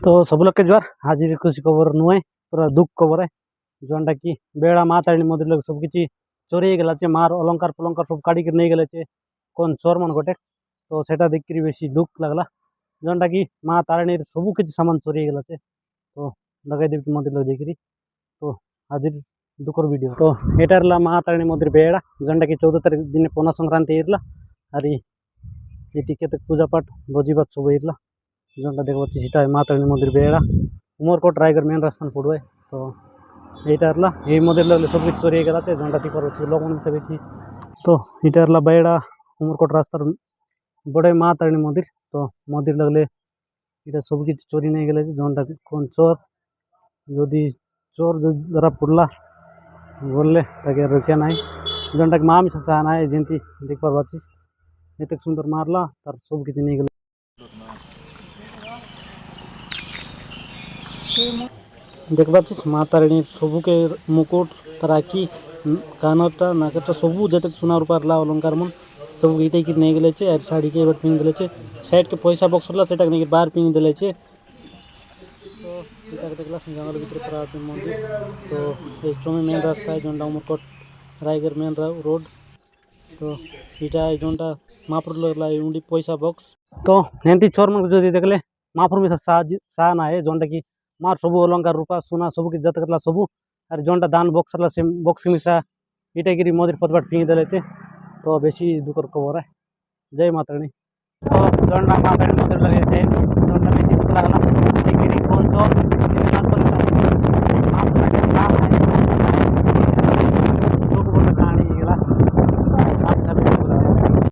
तो सब लोग के ज्वार हाजिर खुशी खबर नुहे पूरा दुख खबर है जोनटा कि बेड़ा माँ तारिणी मंदिर लोग सब किसी चोरी गला मार अलंकार फलंकार सब काढ़ी नहीं गले कौन चोर मन गोटे तो सेटा देख कर बेसी दुख लगला जोनटा कि माँ तारिणी सब किसी सामान चोरी गला तो लगे देवी मंदिर लोग जाकि तो हाजिर दुखर वीडियो तो एटार माँ तारिणी मंदिर बेड़ा जोनटा कि 14 तारीख दिन पौना संक्रांति अरे ये टिके तक पूजा पाठ भोजी भात सब जोनटा देखा सीटा माँ तारिणी मंदिर बेड़ा उमरकोट रायगढ़ मेन रास्ता पड़ुए तो यहीटा ये मंदिर लगले सब किसी चोरी गला जोनटा ती लोग से बेसी तो इटार बेड़ा उमरकोट रास्तार बड़े माँ तारिणी मंदिर तो मंदिर लगले इटा सब किसी चोरी नहीं गले जोनटा कौन चोर जदि चोर जो जरा पड़ला बोलले ताके रोकिया ना जोनटा माँ मिसा साना है जमी देख पार एत सुंदर मारला तार सब किसी नहीं गले देख पाचिस माँ तारिणी सबू के मुकुट तराकी कानटा नाकटा सबू जत सुना रूपार ला अलंकार मन सब इटे कि नहीं गले और साड़ी के पिंग देले साइड के पैसा बक्स ला सेटा नहीं बाहर पिंग देले तो इटा देखला जंगल भीतर पूरा আছে मंदिर तो ये चोमे मेन रास्ता है जोंडा उमरकोट रायगढ़ मेन रोड तो इटा जोंडा महापुर लगला उंडी पैसा बक्स तो हेंती चोर मन जो देखले महापुर में सा ना है जोंडा की मार सबू अलंकार रूपा सुना सबू की जत करला सबू और जोंटा दान बक्स से बक्स मिसा इटा गिरी मंदिर पतबाट पिंग देले तो बेसी दुखर खबर है जय माता रानी तो जोंडा माता रानी मंदिर लगे थे जोंडा बेसी दुख लगला कौन चोर